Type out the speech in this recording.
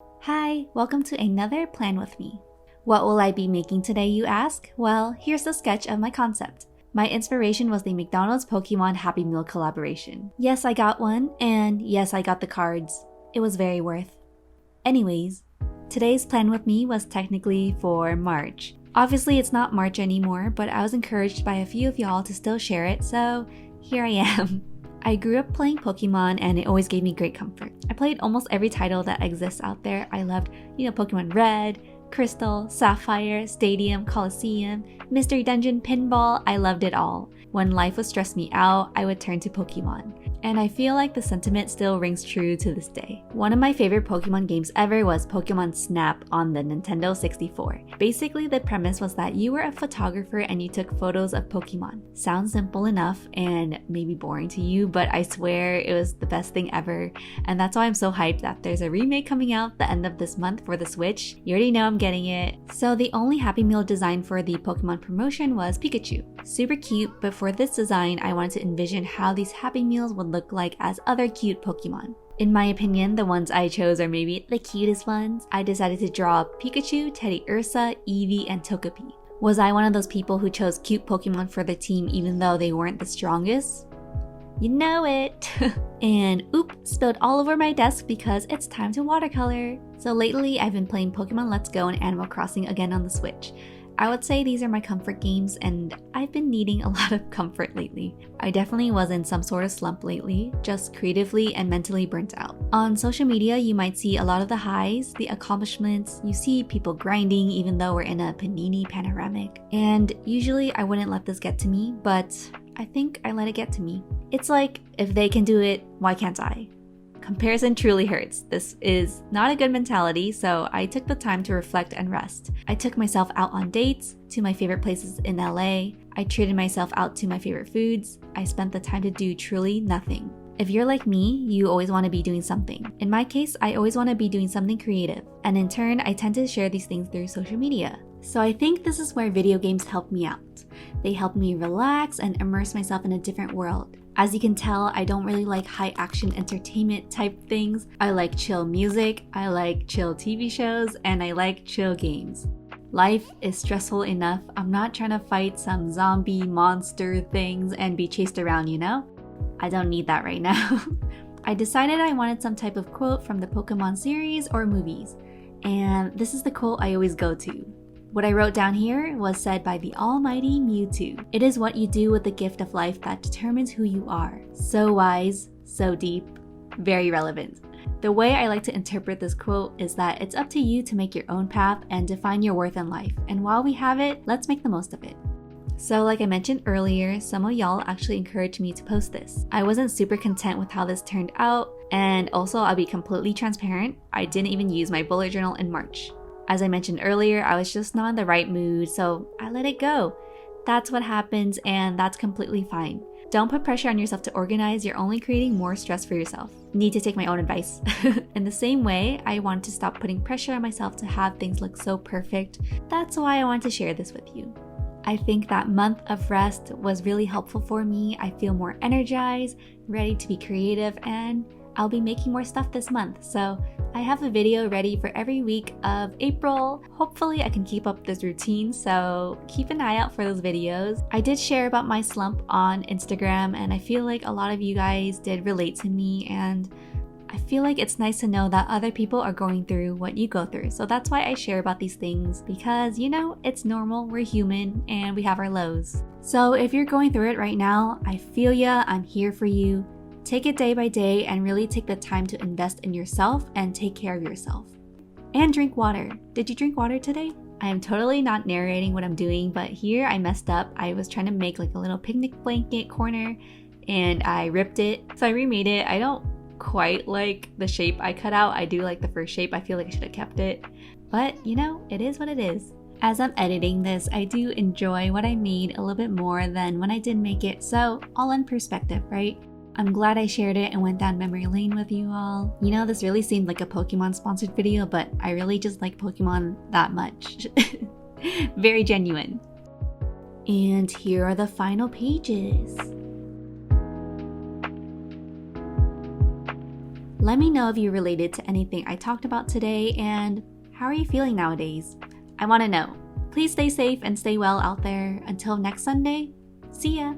Hi, welcome to another Plan With Me. What will I be making today, you ask? Well, here's the sketch of my concept. My inspiration was the McDonald's Pokemon Happy Meal collaboration. Yes, I got one, and yes, I got the cards. It was very worth. Anyways, today's Plan With Me was technically for March. Obviously, it's not March anymore, but I was encouraged by a few of y'all to still share it, so here I am. I grew up playing Pokemon and it always gave me great comfort. I played almost every title that exists out there. I loved, Pokemon Red, Crystal, Sapphire, Stadium, Coliseum, Mystery Dungeon, Pinball. I loved it all. When life would stress me out, I would turn to Pokemon. And I feel like the sentiment still rings true to this day. One of my favorite Pokemon games ever was Pokemon Snap on the Nintendo 64. Basically, the premise was that you were a photographer and you took photos of Pokemon. Sounds simple enough and maybe boring to you, but I swear it was the best thing ever. And that's why I'm so hyped that there's a remake coming out the end of this month for the Switch. You already know I'm getting it. So the only Happy Meal design for the Pokemon promotion was Pikachu. Super cute, but for this design, I wanted to envision how these Happy Meals would look like as other cute Pokemon. In my opinion, the ones I chose are maybe the cutest ones. I decided to draw Pikachu, Teddiursa, Eevee, and Togepi. Was I one of those people who chose cute Pokemon for the team even though they weren't the strongest? You know it! And spilled all over my desk because it's time to watercolor. So lately, I've been playing Pokemon Let's Go and Animal Crossing again on the Switch. I would say these are my comfort games and I've been needing a lot of comfort lately. I definitely was in some sort of slump lately, just creatively and mentally burnt out. On social media, you might see a lot of the highs, the accomplishments, you see people grinding even though we're in a panini panoramic. And usually I wouldn't let this get to me, but I think I let it get to me. It's like, if they can do it, why can't I? Comparison truly hurts. This is not a good mentality, so I took the time to reflect and rest. I took myself out on dates, to my favorite places in LA. I treated myself out to my favorite foods. I spent the time to do truly nothing. If you're like me, you always want to be doing something. In my case, I always want to be doing something creative. And in turn, I tend to share these things through social media. So I think this is where video games help me out. They help me relax and immerse myself in a different world. As you can tell, I don't really like high action entertainment type things. I like chill music, I like chill TV shows, and I like chill games. Life is stressful enough. I'm not trying to fight some zombie monster things and be chased around, I don't need that right now. I decided I wanted some type of quote from the Pokemon series or movies. And this is the quote I always go to. What I wrote down here was said by the almighty Mewtwo. It is what you do with the gift of life that determines who you are. So wise, so deep, very relevant. The way I like to interpret this quote is that it's up to you to make your own path and define your worth in life. And while we have it, let's make the most of it. So like I mentioned earlier, some of y'all actually encouraged me to post this. I wasn't super content with how this turned out, and also I'll be completely transparent, I didn't even use my bullet journal in March. As I mentioned earlier, I was just not in the right mood, so I let it go. That's what happens, and that's completely fine. Don't put pressure on yourself to organize, you're only creating more stress for yourself. Need to take my own advice. In the same way, I wanted to stop putting pressure on myself to have things look so perfect. That's why I want to share this with you. I think that month of rest was really helpful for me. I feel more energized, ready to be creative, and I'll be making more stuff this month. So I have a video ready for every week of April. Hopefully I can keep up this routine, so keep an eye out for those videos. I did share about my slump on Instagram, and I feel like a lot of you guys did relate to me, and I feel like it's nice to know that other people are going through what you go through. So that's why I share about these things, because it's normal, we're human, and we have our lows. So if you're going through it right now, I feel ya, I'm here for you. Take it day by day and really take the time to invest in yourself and take care of yourself. And drink water. Did you drink water today? I am totally not narrating what I'm doing, but here I messed up. I was trying to make like a little picnic blanket corner and I ripped it. So I remade it. I don't quite like the shape I cut out. I do like the first shape. I feel like I should have kept it. But it is what it is. As I'm editing this, I do enjoy what I made a little bit more than when I did make it. So all in perspective, right? I'm glad I shared it and went down memory lane with you all. This really seemed like a Pokemon sponsored video, but I really just like Pokemon that much. Very genuine. And here are the final pages. Let me know if you related to anything I talked about today, and how are you feeling nowadays? I want to know. Please stay safe and stay well out there. Until next Sunday, see ya!